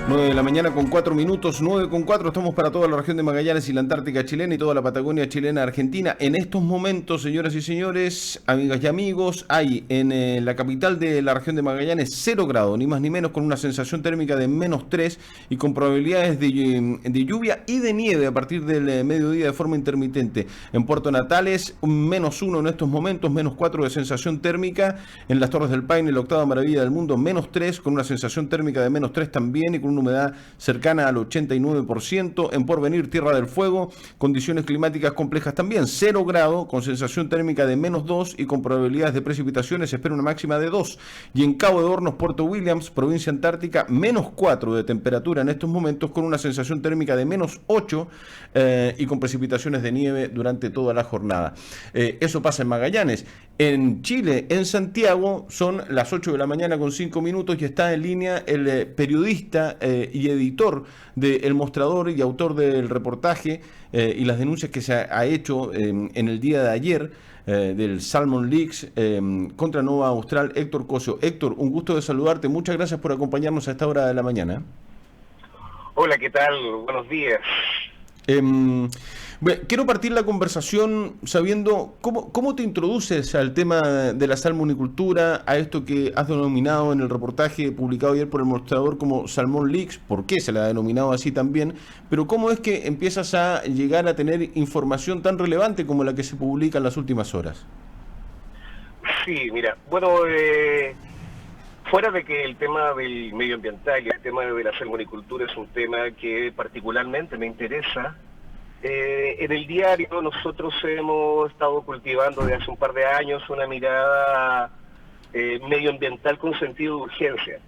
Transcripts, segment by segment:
9 de la mañana con 4 minutos, 9 con 4, estamos para toda la región de Magallanes y la Antártica chilena y toda la Patagonia chilena argentina. En estos momentos, señoras y señores, amigas y amigos, hay en la capital de la región de Magallanes 0 grados, ni más ni menos, con una sensación térmica de -3 y con probabilidades de lluvia y de nieve a partir del mediodía de forma intermitente. En Puerto Natales, -1 en estos momentos, -4 de sensación térmica. En las Torres del Paine, la octava maravilla del mundo, -3 con una sensación térmica de -3 también y con una humedad cercana al 89%. En Porvenir, Tierra del Fuego, condiciones climáticas complejas también, 0 grado con sensación térmica de -2 y con probabilidades de precipitaciones, se espera una máxima de 2. Y en Cabo de Hornos, Puerto Williams, provincia antártica, -4 de temperatura en estos momentos con una sensación térmica de -8 y con precipitaciones de nieve durante toda la jornada. Eso pasa en Magallanes. En Chile, en Santiago, son las 8 de la mañana con 5 minutos y está en línea el periodista y editor de El Mostrador y autor del reportaje y las denuncias que se ha hecho en el día de ayer del Salmon Leaks contra Nova Austral, Héctor Cosio. Héctor, un gusto de saludarte. Muchas gracias por acompañarnos a esta hora de la mañana. Hola, ¿qué tal? Buenos días. Bueno, quiero partir la conversación sabiendo cómo te introduces al tema de la salmonicultura, a esto que has denominado en el reportaje publicado ayer por El Mostrador como Salmon Leaks, por qué se la ha denominado así también, pero cómo es que empiezas a llegar a tener información tan relevante como la que se publica en las últimas horas. Sí, mira, bueno, fuera de que el tema del medioambiental y el tema de la salmonicultura es un tema que particularmente me interesa, en el diario nosotros hemos estado cultivando desde hace un par de años una mirada medioambiental con sentido de urgencia.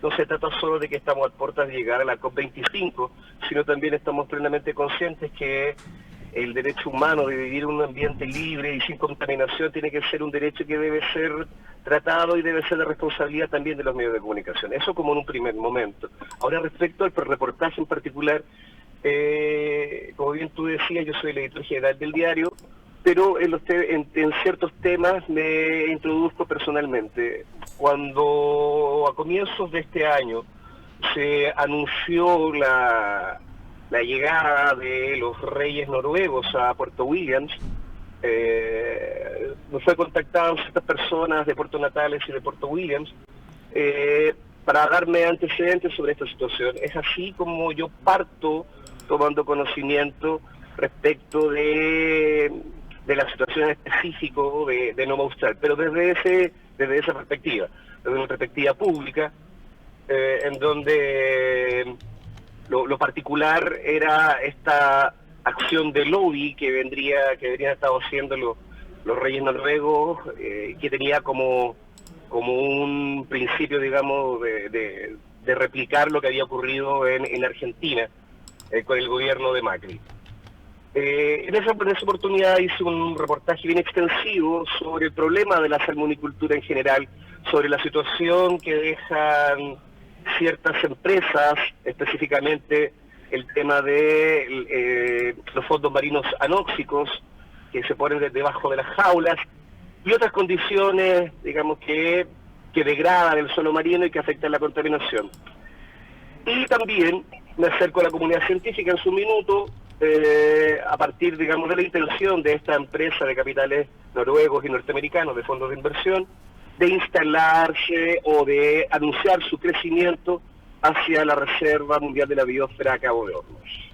No se trata solo de que estamos a puertas de llegar a la COP25, sino también estamos plenamente conscientes que el derecho humano de vivir en un ambiente libre y sin contaminación tiene que ser un derecho que debe ser tratado y debe ser de responsabilidad también de los medios de comunicación. Eso como en un primer momento. Ahora, respecto al reportaje en particular, como bien tú decías, yo soy el editor general del diario, pero en ciertos temas me introduzco personalmente. Cuando a comienzos de este año se anunció la llegada de los reyes noruegos a Puerto Williams, nos fue contactadas estas personas de Puerto Natales y de Puerto Williams para darme antecedentes sobre esta situación. Es así como yo parto tomando conocimiento respecto de la situación específica de Nova Austral, pero desde esa perspectiva, desde una perspectiva pública, en donde lo particular era esta acción de lobby que habrían estado haciendo los reyes noruegos, que tenía como un principio, digamos, de replicar lo que había ocurrido en Argentina con el gobierno de Macri. En esa oportunidad hice un reportaje bien extensivo sobre el problema de la salmonicultura en general, sobre la situación que dejan ciertas empresas, específicamente el tema de los fondos marinos anóxicos que se ponen debajo de las jaulas y otras condiciones, digamos, que degradan el suelo marino y que afectan la contaminación. Y también me acerco a la comunidad científica en su minuto, a partir, digamos, de la intención de esta empresa de capitales noruegos y norteamericanos de fondos de inversión, de instalarse o de anunciar su crecimiento hacia la Reserva Mundial de la Biosfera a Cabo de Hornos.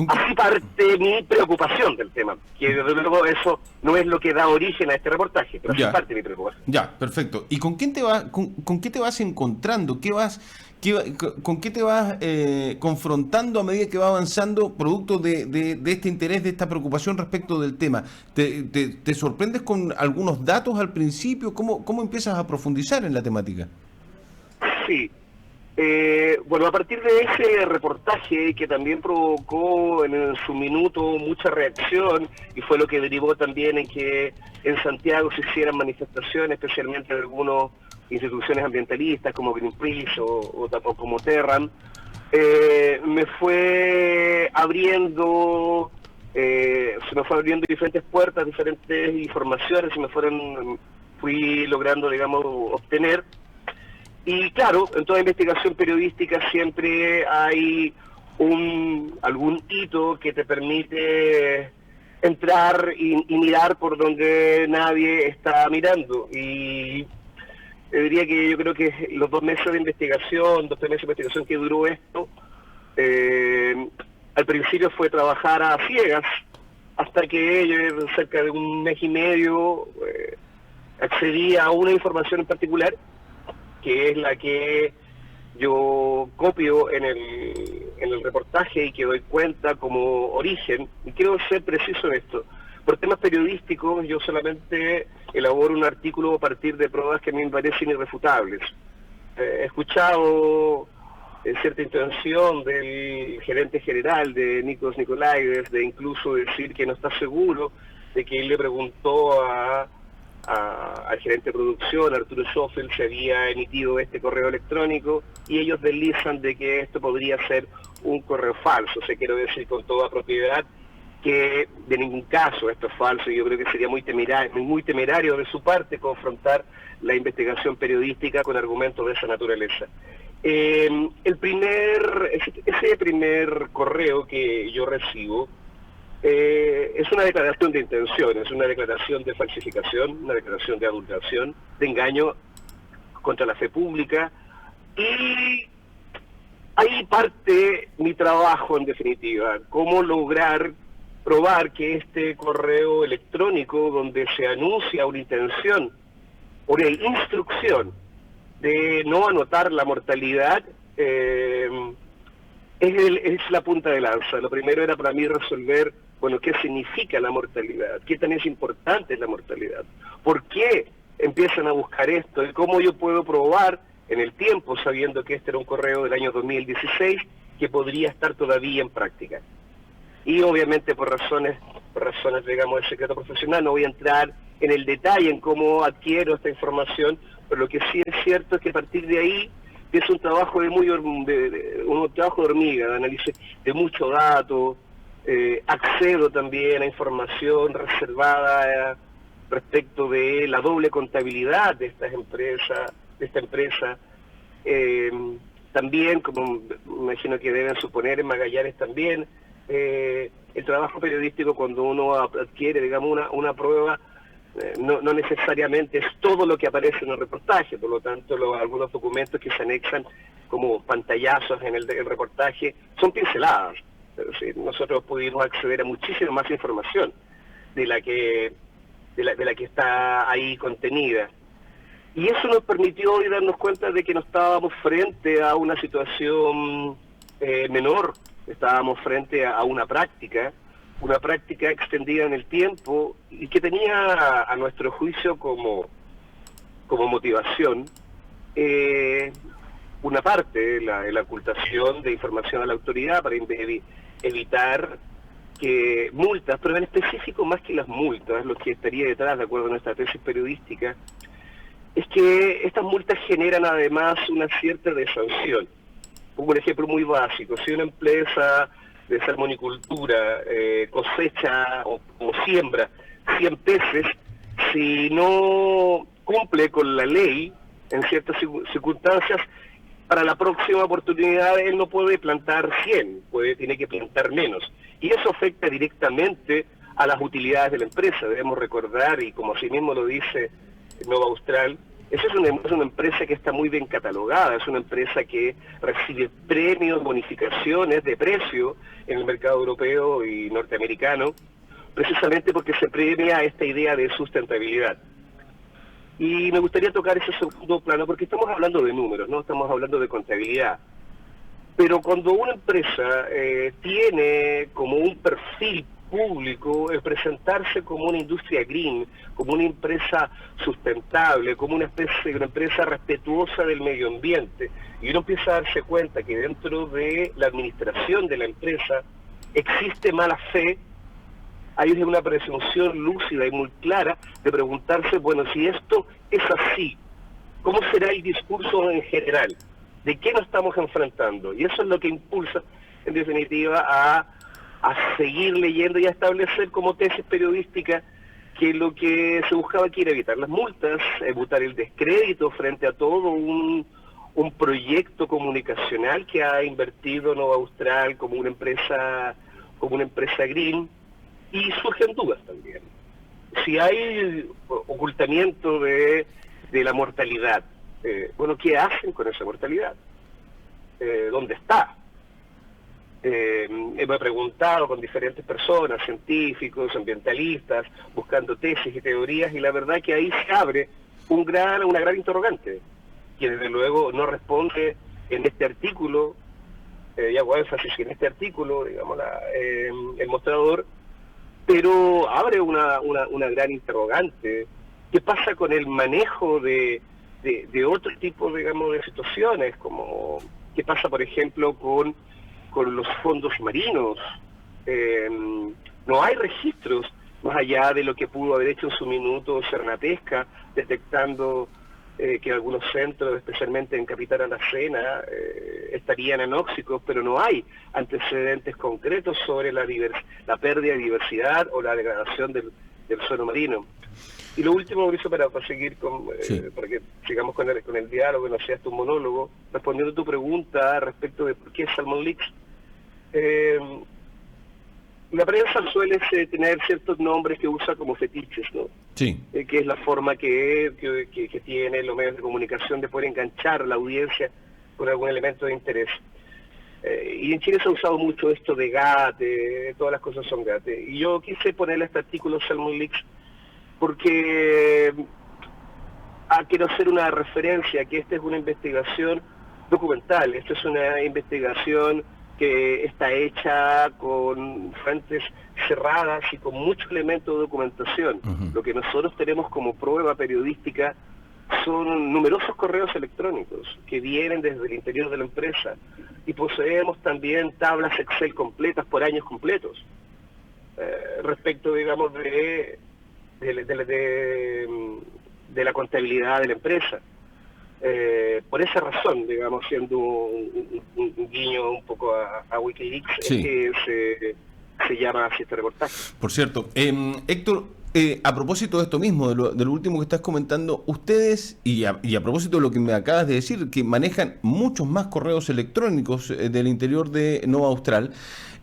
Así parte mi preocupación del tema, que desde luego eso no es lo que da origen a este reportaje, pero así parte mi preocupación. Ya, perfecto. ¿Y con quién con qué te vas encontrando? ¿Con qué te vas confrontando a medida que va avanzando producto de este interés, de esta preocupación respecto del tema? ¿Te sorprendes con algunos datos al principio? ¿Cómo empiezas a profundizar en la temática? Sí. Bueno, a partir de ese reportaje que también provocó en su minuto mucha reacción y fue lo que derivó también en que en Santiago se hicieran manifestaciones, especialmente de algunas instituciones ambientalistas como Greenpeace o como Terram, me fue abriendo, se me fue abriendo diferentes puertas, diferentes informaciones y fui logrando, digamos, obtener. Y claro, en toda investigación periodística siempre hay algún hito que te permite entrar y mirar por donde nadie está mirando. Y diría que yo creo que los 2 meses de investigación, 3 meses de investigación que duró esto, al principio fue trabajar a ciegas, hasta que cerca de 1 mes y medio accedí a una información en particular, que es la que yo copio en el reportaje y que doy cuenta como origen. Y quiero ser preciso en esto. Por temas periodísticos, yo solamente elaboro un artículo a partir de pruebas que a mí me parecen irrefutables. He escuchado cierta intención del gerente general de Nikos Nikolaides de incluso decir que no está seguro, de que él le preguntó al gerente de producción, Arturo Schoffel, se había emitido este correo electrónico, y ellos deslizan de que esto podría ser un correo falso. O sea, quiero decir con toda propiedad que de ningún caso esto es falso, y yo creo que sería muy temerario de su parte confrontar la investigación periodística con argumentos de esa naturaleza. Ese primer correo que yo recibo es una declaración de intención, es una declaración de falsificación, una declaración de adulteración, de engaño contra la fe pública, y ahí parte mi trabajo en definitiva, cómo lograr probar que este correo electrónico donde se anuncia una intención, una instrucción de no anotar la mortalidad, es la punta de lanza. Lo primero era para mí resolver, bueno, qué significa la mortalidad, qué tan es importante es la mortalidad, por qué empiezan a buscar esto y cómo yo puedo probar en el tiempo, sabiendo que este era un correo del año 2016, que podría estar todavía en práctica. Y obviamente por razones digamos de secreto profesional no voy a entrar en el detalle en cómo adquiero esta información, pero lo que sí es cierto es que a partir de ahí es un trabajo un trabajo de hormiga, de análisis de mucho dato, accedo también a información reservada respecto de la doble contabilidad de esta empresa. También, como me imagino que deben suponer en Magallanes también, el trabajo periodístico, cuando uno adquiere, digamos, una prueba, no necesariamente es todo lo que aparece en el reportaje. Por lo tanto, algunos documentos que se anexan como pantallazos en el reportaje son pinceladas. Es decir, nosotros pudimos acceder a muchísima más información de la que está ahí contenida. Y eso nos permitió hoy darnos cuenta de que no estábamos frente a una situación menor, estábamos frente a una práctica extendida en el tiempo y que tenía, a nuestro juicio, como motivación una parte, la ocultación de información a la autoridad para evitar que multas, pero en específico más que las multas, lo que estaría detrás, de acuerdo a nuestra tesis periodística, es que estas multas generan además una cierta desanción. Pongo un ejemplo muy básico: si una empresa de salmonicultura cosecha o siembra 100 peces, si no cumple con la ley en ciertas circunstancias, para la próxima oportunidad él no puede plantar 100, tiene que plantar menos. Y eso afecta directamente a las utilidades de la empresa. Debemos recordar, y como así mismo lo dice Nova Austral, esa es una empresa que está muy bien catalogada, es una empresa que recibe premios, bonificaciones de precio en el mercado europeo y norteamericano, precisamente porque se premia esta idea de sustentabilidad. Y me gustaría tocar ese segundo plano, porque estamos hablando de números, no estamos hablando de contabilidad. Pero cuando una empresa tiene como un perfil público el presentarse como una industria green, como una empresa sustentable, como una empresa respetuosa del medio ambiente, y uno empieza a darse cuenta que dentro de la administración de la empresa existe mala fe, hay una presunción lúcida y muy clara de preguntarse, bueno, si esto es así, ¿cómo será el discurso en general? ¿De qué nos estamos enfrentando? Y eso es lo que impulsa, en definitiva, a seguir leyendo y a establecer como tesis periodística que lo que se buscaba aquí era evitar las multas, evitar el descrédito frente a todo un un proyecto comunicacional que ha invertido Nova Austral como una empresa green, y surgen dudas también. Si hay ocultamiento de la mortalidad, bueno, ¿qué hacen con esa mortalidad? ¿Dónde está? Me he preguntado con diferentes personas, científicos, ambientalistas, buscando tesis y teorías, y la verdad que ahí se abre una gran interrogante, que desde luego no responde en este artículo, y hago énfasis en este artículo, digamos, el mostrador, pero abre una gran interrogante. ¿Qué pasa con el manejo de otro tipo, digamos, de situaciones? Como ¿qué pasa, por ejemplo, con los fondos marinos? No hay registros, más allá de lo que pudo haber hecho en su minuto Cernapesca, detectando que algunos centros, especialmente en Capitán Alacena, estarían anóxicos, pero no hay antecedentes concretos sobre la pérdida de diversidad o la degradación del suelo marino. Y lo último, Mauricio, para seguir para que sigamos con el diálogo, no sea esto un monólogo, respondiendo a tu pregunta respecto de por qué Salmon Leaks. La prensa suele tener ciertos nombres que usa como fetiches, ¿no? Sí. Que es la forma que tienen los medios de comunicación de poder enganchar a la audiencia con algún elemento de interés. Y en Chile se ha usado mucho esto de gate, todas las cosas son gate. Y yo quise ponerle este artículo Salmon Leaks porque quiero hacer una referencia, que esta es una investigación documental, esta es una investigación que está hecha con fuentes cerradas y con mucho elemento de documentación. Uh-huh. Lo que nosotros tenemos como prueba periodística son numerosos correos electrónicos que vienen desde el interior de la empresa, y poseemos también tablas Excel completas por años completos respecto, digamos, de la contabilidad de la empresa. Por esa razón, digamos, siendo un guiño un poco a Wikileaks, sí, es que se llama así este reportaje. Por cierto, Héctor, a propósito de esto mismo, de lo último que estás comentando, ustedes, y a propósito de lo que me acabas de decir, que manejan muchos más correos electrónicos del interior de Nova Austral,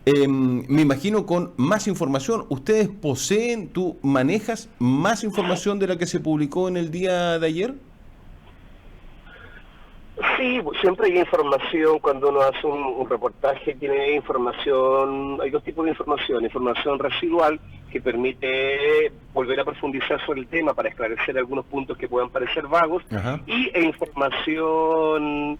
me imagino con más información. ¿Ustedes poseen, tú manejas más información de la que se publicó en el día de ayer? Sí, siempre hay información. Cuando uno hace un reportaje, tiene información, hay dos tipos de información residual, que permite volver a profundizar sobre el tema para esclarecer algunos puntos que puedan parecer vagos, y información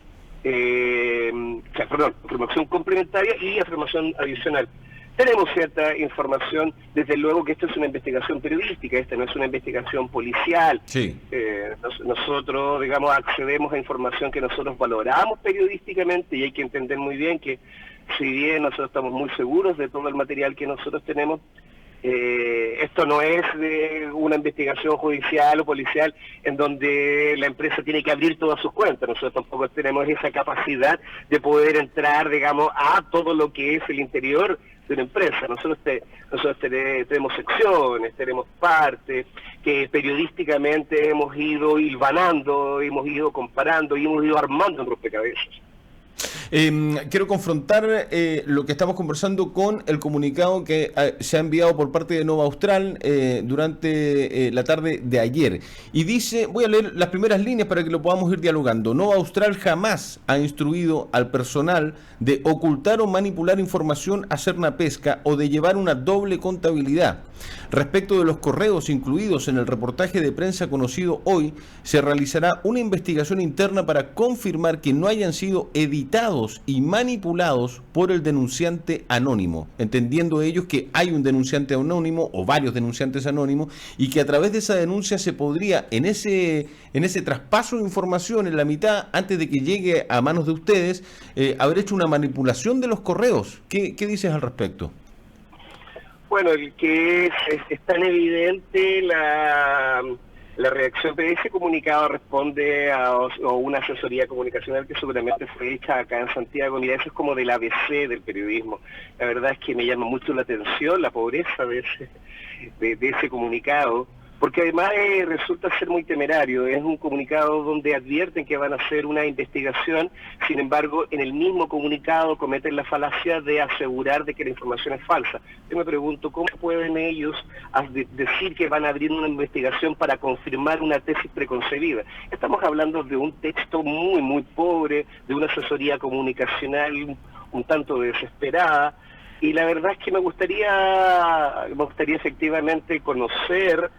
información complementaria y información adicional. Tenemos cierta información, desde luego que esto es una investigación periodística, esta no es una investigación policial. Sí. Nosotros, digamos, accedemos a información que nosotros valoramos periodísticamente, y hay que entender muy bien que, si bien nosotros estamos muy seguros de todo el material que nosotros tenemos, esto no es de una investigación judicial o policial en donde la empresa tiene que abrir todas sus cuentas. Nosotros tampoco tenemos esa capacidad de poder entrar, digamos, a todo lo que es el interior de una empresa. Nosotros tenemos secciones, tenemos partes que periodísticamente hemos ido hilvanando, hemos ido comparando y hemos ido armando en rompecabezas. Quiero confrontar lo que estamos conversando con el comunicado que se ha enviado por parte de Nova Austral durante la tarde de ayer. Y dice, voy a leer las primeras líneas para que lo podamos ir dialogando. Nova Austral jamás ha instruido al personal de ocultar o manipular información a Cernapesca o de llevar una doble contabilidad. Respecto de los correos incluidos en el reportaje de prensa conocido hoy, se realizará una investigación interna para confirmar que no hayan sido editados y manipulados por el denunciante anónimo, entendiendo ellos que hay un denunciante anónimo o varios denunciantes anónimos, y que a través de esa denuncia se podría, en ese traspaso de información en la mitad, antes de que llegue a manos de ustedes, haber hecho una manipulación de los correos. ¿Qué dices al respecto? Bueno, el que es tan evidente la reacción de ese comunicado responde a una asesoría comunicacional que seguramente fue hecha acá en Santiago. Mira, eso es como del ABC del periodismo. La verdad es que me llama mucho la atención la pobreza de ese comunicado, porque además resulta ser muy temerario. Es un comunicado donde advierten que van a hacer una investigación, sin embargo, en el mismo comunicado cometen la falacia de asegurar de que la información es falsa. Yo me pregunto, ¿cómo pueden ellos decir que van a abrir una investigación para confirmar una tesis preconcebida? Estamos hablando de un texto muy, muy pobre, de una asesoría comunicacional un tanto desesperada, y la verdad es que me gustaría efectivamente conocer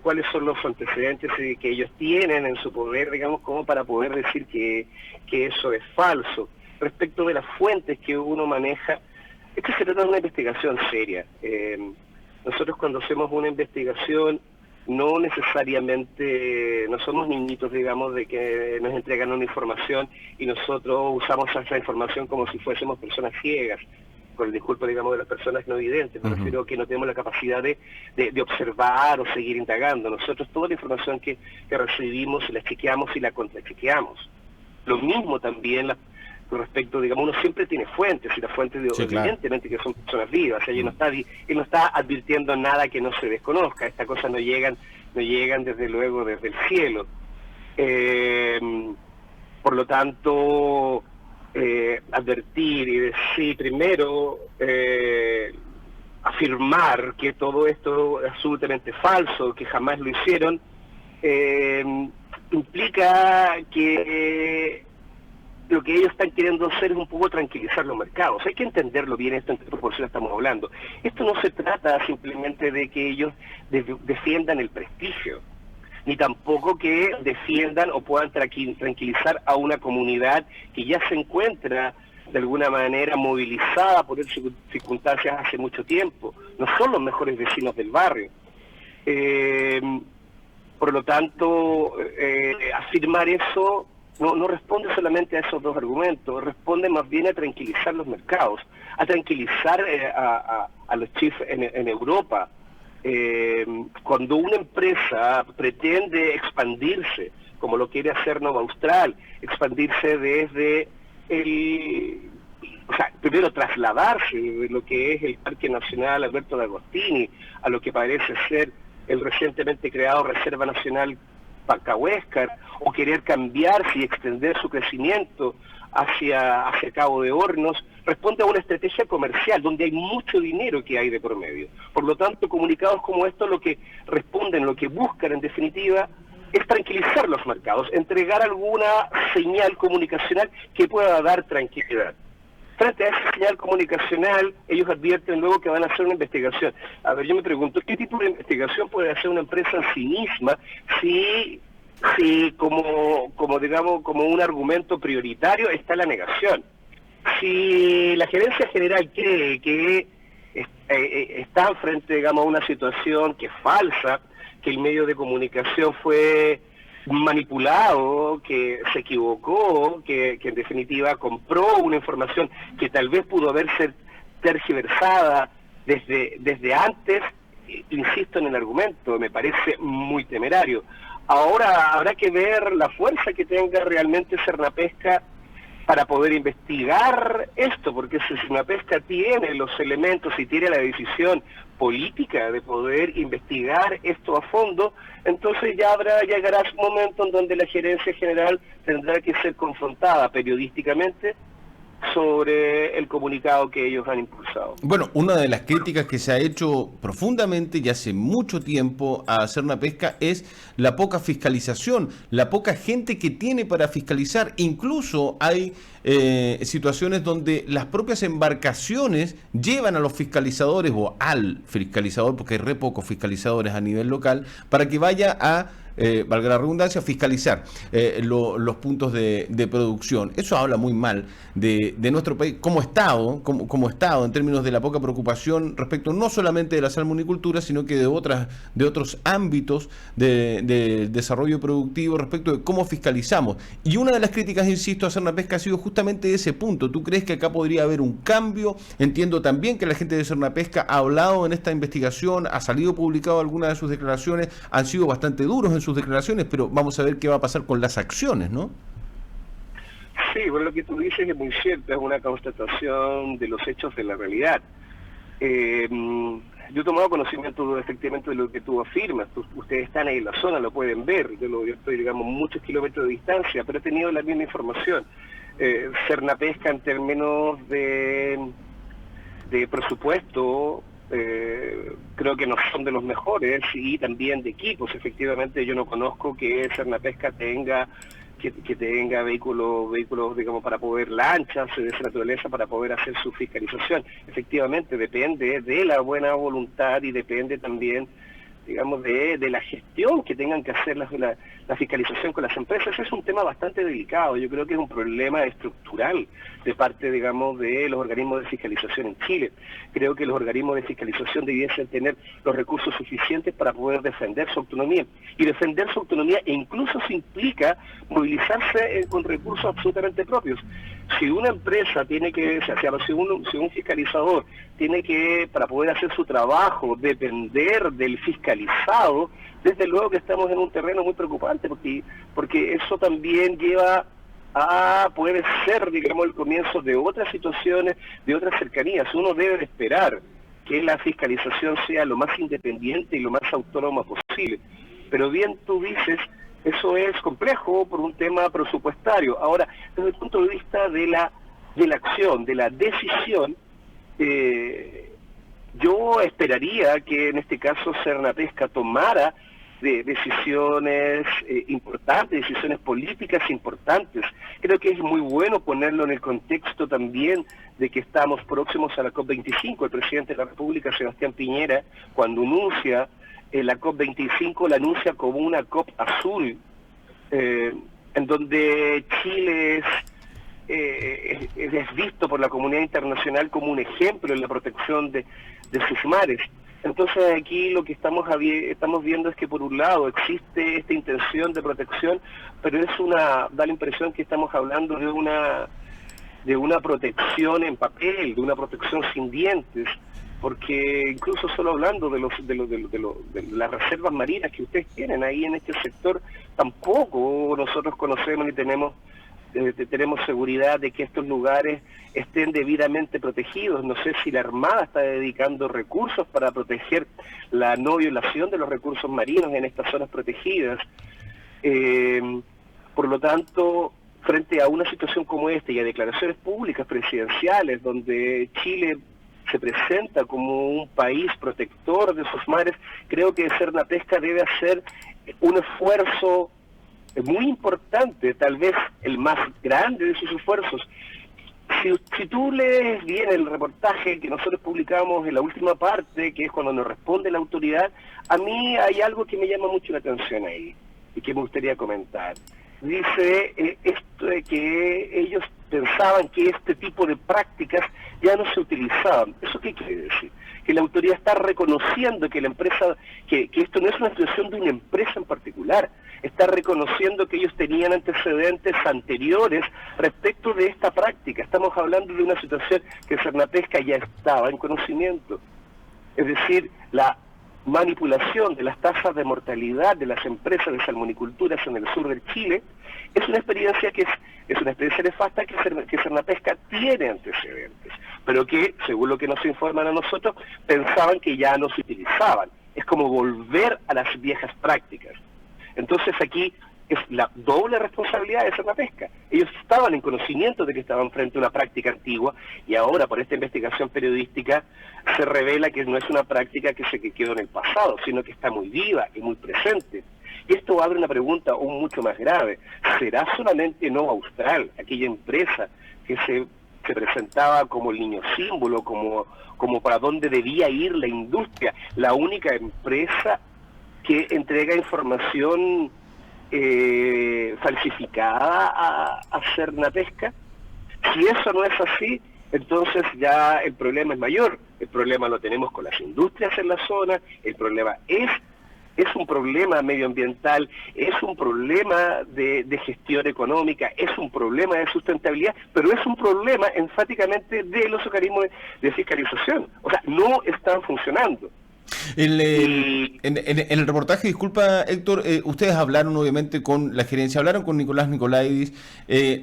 cuáles son los antecedentes que ellos tienen en su poder, digamos, como para poder decir que eso es falso. Respecto de las fuentes que uno maneja, es que se trata de una investigación seria. Nosotros cuando hacemos una investigación, no necesariamente, no somos niñitos, digamos, de que nos entregan una información y nosotros usamos esa información como si fuésemos personas ciegas, con el disculpo, digamos, de las personas no videntes. Me refiero a que no tenemos la capacidad de observar o seguir indagando. Nosotros toda la información que recibimos la chequeamos y la contrachequeamos. Lo mismo también con respecto, digamos, uno siempre tiene fuentes, y las fuentes Sí, evidentemente que son personas vivas. O sea, él no está advirtiendo nada que no se desconozca. Estas cosas no llegan desde luego desde el cielo. Por lo tanto, advertir y decir primero, afirmar que todo esto es absolutamente falso, que jamás lo hicieron, implica que lo que ellos están queriendo hacer es un poco tranquilizar los mercados. Hay que entenderlo bien, esto en qué proporción estamos hablando. Esto no se trata simplemente de que ellos defiendan el prestigio, ni tampoco que defiendan o puedan tranquilizar a una comunidad que ya se encuentra de alguna manera movilizada por esas circunstancias hace mucho tiempo. No son los mejores vecinos del barrio. Por lo tanto, afirmar eso no responde solamente a esos dos argumentos, responde más bien a tranquilizar los mercados, a tranquilizar a los chiefs en Europa. Cuando una empresa pretende expandirse, como lo quiere hacer Nova Austral, expandirse desde primero trasladarse de lo que es el Parque Nacional Alberto de Agostini a lo que parece ser el recientemente creado Reserva Nacional Pacahuéscar, o querer cambiarse y extender su crecimiento hacia Cabo de Hornos, responde a una estrategia comercial donde hay mucho dinero que hay de por medio. Por lo tanto, comunicados como estos lo que responden, lo que buscan en definitiva, es tranquilizar los mercados, entregar alguna señal comunicacional que pueda dar tranquilidad. Frente a esa señal comunicacional, ellos advierten luego que van a hacer una investigación. A ver, yo me pregunto, ¿qué tipo de investigación puede hacer una empresa en sí misma si como digamos, como un argumento prioritario está la negación? Si la gerencia general cree que está frente, digamos, a una situación que es falsa, que el medio de comunicación fue manipulado, que se equivocó, que en definitiva compró una información que tal vez pudo haberse tergiversada desde antes, insisto en el argumento, me parece muy temerario. Ahora habrá que ver la fuerza que tenga realmente Cernapesca para poder investigar esto, porque si Cernapesca tiene los elementos y tiene la decisión política de poder investigar esto a fondo, entonces llegará un momento en donde la gerencia general tendrá que ser confrontada periodísticamente sobre el comunicado que ellos han impulsado. Bueno, una de las críticas que se ha hecho profundamente y hace mucho tiempo a Cernapesca es la poca fiscalización, la poca gente que tiene para fiscalizar. Incluso hay situaciones donde las propias embarcaciones llevan a los fiscalizadores o al fiscalizador, porque hay re pocos fiscalizadores a nivel local, para que vaya a valga la redundancia, fiscalizar los puntos de producción. Eso habla muy mal de nuestro país como Estado, en términos de la poca preocupación respecto no solamente de la salmonicultura, sino que de otros ámbitos del desarrollo productivo respecto de cómo fiscalizamos. Y una de las críticas, insisto, a Cernapesca ha sido justamente ese punto. ¿Tú crees que acá podría haber un cambio? Entiendo también que la gente de Cernapesca ha hablado en esta investigación, ha salido publicado algunas de sus declaraciones, han sido bastante duros en sus declaraciones, pero vamos a ver qué va a pasar con las acciones, ¿no? Sí, bueno, lo que tú dices es muy cierto, es una constatación de los hechos de la realidad. yo he tomado conocimiento efectivamente de lo que tú afirmas. Ustedes están ahí en la zona, lo pueden ver. Yo estoy, digamos, muchos kilómetros de distancia, pero he tenido la misma información. Cernapesca en términos de presupuesto, creo que no son de los mejores, y también de equipos. Efectivamente, yo no conozco que Cernapesca tenga que tenga vehículos, digamos, para poder, lanchas de esa naturaleza, para poder hacer su fiscalización. Efectivamente, depende de la buena voluntad y depende también, digamos, de la gestión que tengan que hacer la fiscalización con las empresas. Es un tema bastante delicado. Yo creo que es un problema estructural de parte, digamos, de los organismos de fiscalización en Chile. Creo que los organismos de fiscalización debiesen tener los recursos suficientes para poder defender su autonomía. Y defender su autonomía incluso se implica movilizarse con recursos absolutamente propios. Si una empresa tiene que, o sea, si un fiscalizador tiene que, para poder hacer su trabajo, depender del fiscalizado, desde luego que estamos en un terreno muy preocupante, porque eso también lleva a poder ser, digamos, el comienzo de otras situaciones, de otras cercanías. Uno debe de esperar que la fiscalización sea lo más independiente y lo más autónoma posible. Pero bien tú dices, eso es complejo por un tema presupuestario. Ahora, desde el punto de vista de la acción, de la decisión, yo esperaría que en este caso Cernapesca tomara decisiones importantes, decisiones políticas importantes. Creo que es muy bueno ponerlo en el contexto también de que estamos próximos a la COP25. El presidente de la República, Sebastián Piñera, cuando anuncia la COP25, la anuncia como una COP azul, en donde Chile es visto por la comunidad internacional como un ejemplo en la protección de sus mares. Entonces aquí lo que estamos viendo es que por un lado existe esta intención de protección, pero da la impresión que estamos hablando de una protección en papel, de una protección sin dientes, porque incluso solo hablando de las reservas marinas que ustedes tienen ahí en este sector, tampoco nosotros conocemos ni tenemos seguridad de que estos lugares estén debidamente protegidos. No sé si la Armada está dedicando recursos para proteger la no violación de los recursos marinos en estas zonas protegidas. Por lo tanto, frente a una situación como esta y a declaraciones públicas presidenciales donde Chile se presenta como un país protector de sus mares, creo que Cernapesca debe hacer un esfuerzo muy importante, tal vez el más grande de sus esfuerzos. Si tú lees bien el reportaje que nosotros publicamos en la última parte, que es cuando nos responde la autoridad, a mí hay algo que me llama mucho la atención ahí y que me gustaría comentar. Dice esto de que ellos pensaban que este tipo de prácticas ya no se utilizaban. ¿Eso qué quiere decir? Que la autoridad está reconociendo que la empresa, que esto no es una situación de una empresa en particular, está reconociendo que ellos tenían antecedentes anteriores respecto de esta práctica. Estamos hablando de una situación que Cernapesca ya estaba en conocimiento. Es decir, la manipulación de las tasas de mortalidad de las empresas de salmoniculturas en el sur de Chile es una experiencia es una experiencia nefasta que Cernapesca tiene antecedentes, pero que, según lo que nos informan a nosotros, pensaban que ya no se utilizaban. Es como volver a las viejas prácticas. Entonces aquí es la doble responsabilidad de Cernapesca. Ellos estaban en conocimiento de que estaban frente a una práctica antigua y ahora por esta investigación periodística se revela que no es una práctica que se quedó en el pasado, sino que está muy viva y muy presente. Y esto abre una pregunta aún mucho más grave. ¿Será solamente Nova Austral, aquella empresa que se presentaba como el niño símbolo, como para dónde debía ir la industria, la única empresa que entrega información falsificada a Cernapesca? Si eso no es así, entonces ya el problema es mayor. El problema lo tenemos con las industrias en la zona, el problema es un problema medioambiental, es un problema de gestión económica, es un problema de sustentabilidad, pero es un problema enfáticamente de los organismos de fiscalización. O sea, no están funcionando. En el reportaje, disculpa Héctor, ustedes hablaron obviamente con la gerencia, hablaron con Nicolás Nikolaidis,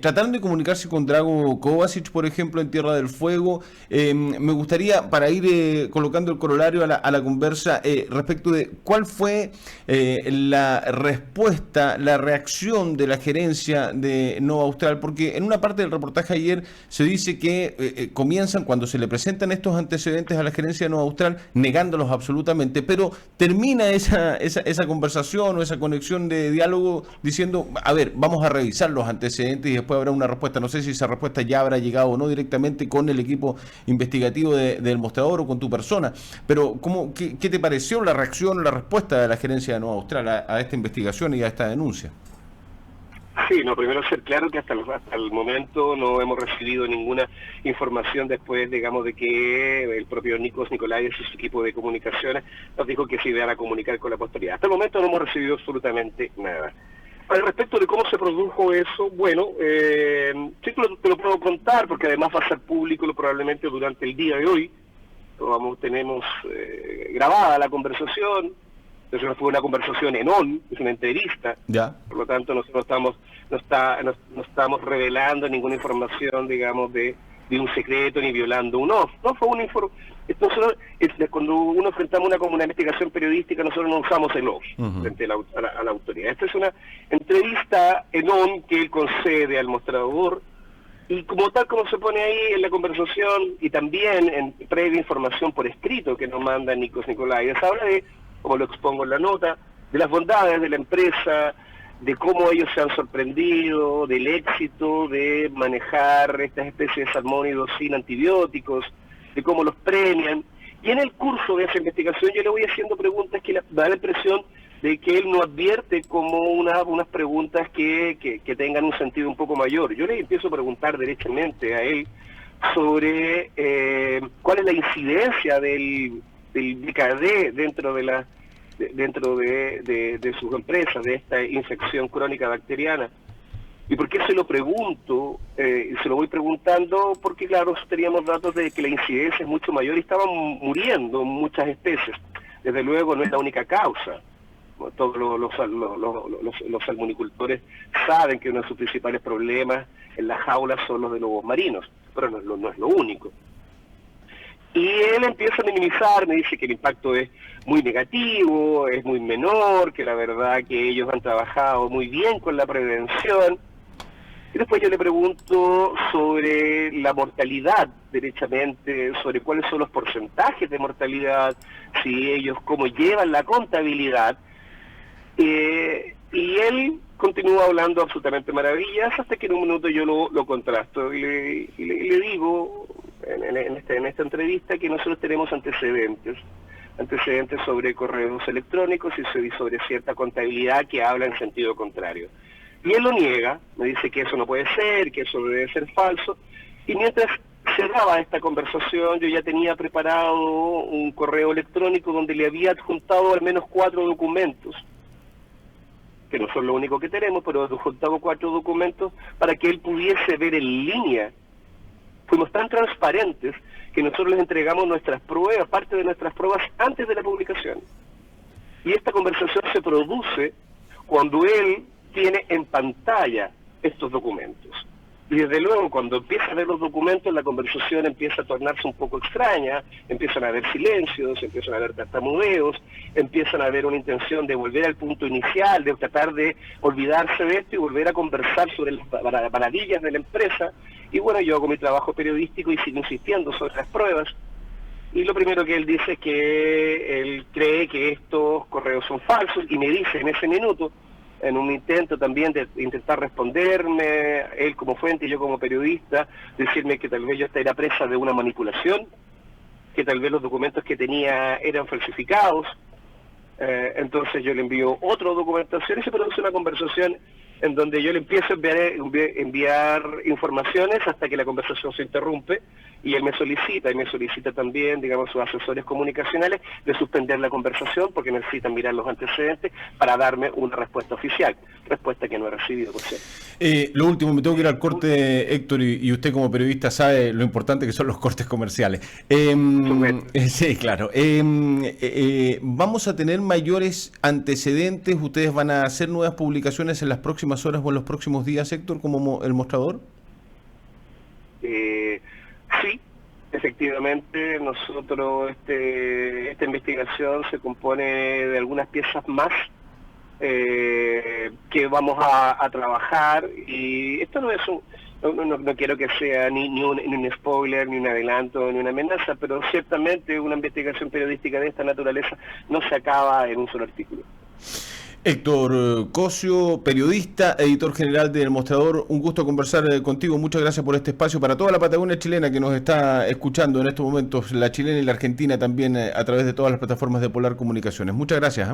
trataron de comunicarse con Drago Kovacic, por ejemplo, en Tierra del Fuego. Me gustaría, para ir colocando el corolario a la conversa, respecto de cuál fue la respuesta, la reacción de la gerencia de Nova Austral, porque en una parte del reportaje ayer se dice que comienzan, cuando se le presentan estos antecedentes a la gerencia de Nova Austral, negándolos absolutamente, pero termina esa conversación o esa conexión de diálogo diciendo, a ver, vamos a revisar los antecedentes y después habrá una respuesta. No sé si esa respuesta ya habrá llegado o no directamente con el equipo investigativo del mostrador o con tu persona, pero ¿qué te pareció la reacción, la respuesta de la gerencia de Nova Austral a esta investigación y a esta denuncia? Sí, no, primero ser claro que hasta el momento no hemos recibido ninguna información después, digamos, de que el propio Nikos Nikolaidis y su equipo de comunicaciones nos dijo que se iban a comunicar con la posteridad. Hasta el momento no hemos recibido absolutamente nada. Al respecto de cómo se produjo eso, bueno, sí te lo puedo contar porque además va a ser público probablemente durante el día de hoy. Tenemos grabada la conversación. Eso no fue una conversación en on, es una entrevista. Ya. Por lo tanto, nosotros no estamos revelando ninguna información, digamos, de un secreto ni violando un off. No fue una información. Cuando uno enfrentamos una investigación periodística, nosotros no usamos el off frente a la autoridad. Esta es una entrevista en on que él concede al mostrador. Y como tal como se pone ahí en la conversación y también en previa información por escrito que nos manda Nikos Nikolaidis, habla de, como lo expongo en la nota, de las bondades de la empresa, de cómo ellos se han sorprendido, del éxito de manejar estas especies de salmónidos sin antibióticos, de cómo los premian. Y en el curso de esa investigación yo le voy haciendo preguntas que da la impresión de que él no advierte como unas preguntas que tengan un sentido un poco mayor. Yo le empiezo a preguntar derechamente a él sobre cuál es la incidencia del BKD dentro de sus empresas, de esta infección crónica bacteriana. ¿Y por qué se lo pregunto? Se lo voy preguntando porque, claro, teníamos datos de que la incidencia es mucho mayor y estaban muriendo muchas especies. Desde luego no es la única causa. Todos los salmonicultores saben que uno de sus principales problemas en las jaulas son los de lobos marinos, pero no es lo único. Y él empieza a minimizar, me dice que el impacto es muy negativo, es muy menor, que la verdad que ellos han trabajado muy bien con la prevención. Y después yo le pregunto sobre la mortalidad, derechamente, sobre cuáles son los porcentajes de mortalidad, si ellos cómo llevan la contabilidad. Y él continúa hablando absolutamente maravillas hasta que en un minuto yo lo contrasto y le digo en esta entrevista que nosotros tenemos antecedentes sobre correos electrónicos y sobre cierta contabilidad que habla en sentido contrario. Y él lo niega, me dice que eso no puede ser, que eso debe ser falso, y mientras se daba esta conversación yo ya tenía preparado un correo electrónico donde le había adjuntado al menos 4 documentos, que no son lo único que tenemos, pero adjuntamos 4 documentos para que él pudiese ver en línea. Fuimos tan transparentes que nosotros les entregamos nuestras pruebas, parte de nuestras pruebas antes de la publicación. Y esta conversación se produce cuando él tiene en pantalla estos documentos. Y desde luego, cuando empieza a ver los documentos, la conversación empieza a tornarse un poco extraña, empiezan a haber silencios, empiezan a haber tartamudeos, empiezan a haber una intención de volver al punto inicial, de tratar de olvidarse de esto y volver a conversar sobre las maravillas de la empresa. Y bueno, yo hago mi trabajo periodístico y sigo insistiendo sobre las pruebas. Y lo primero que él dice es que él cree que estos correos son falsos y me dice en ese minuto, en un intento también de intentar responderme, él como fuente y yo como periodista, decirme que tal vez yo estaría presa de una manipulación, que tal vez los documentos que tenía eran falsificados. Entonces yo le envío otra documentación y se produce una conversación en donde yo le empiezo a enviar informaciones hasta que la conversación se interrumpe y él me solicita también, digamos, sus asesores comunicacionales de suspender la conversación porque necesitan mirar los antecedentes para darme una respuesta oficial, respuesta que no he recibido, por cierto. Lo último, me tengo que ir al corte, Héctor, y usted como periodista sabe lo importante que son los cortes comerciales. Sí, claro. ¿Vamos a tener mayores antecedentes? ¿Ustedes van a hacer nuevas publicaciones en las próximas horas o en los próximos días, Héctor, como el mostrador? Sí, efectivamente, nosotros esta investigación se compone de algunas piezas más que vamos a trabajar, y esto no es no quiero que sea ni un spoiler, ni un adelanto, ni una amenaza, pero ciertamente una investigación periodística de esta naturaleza no se acaba en un solo artículo. Héctor Cosio, periodista, editor general del Mostrador, un gusto conversar contigo, muchas gracias por este espacio para toda la Patagonia chilena que nos está escuchando en estos momentos, la chilena y la argentina también a través de todas las plataformas de Polar Comunicaciones. Muchas gracias.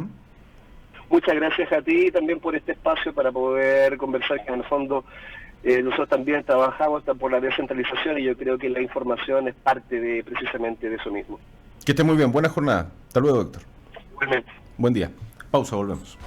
Muchas gracias a ti también por este espacio para poder conversar, que en el fondo nosotros también trabajamos por la descentralización y yo creo que la información es parte precisamente de eso mismo. Que esté muy bien, buena jornada. Hasta luego, Héctor. Igualmente. Buen día. Pausa, volvemos.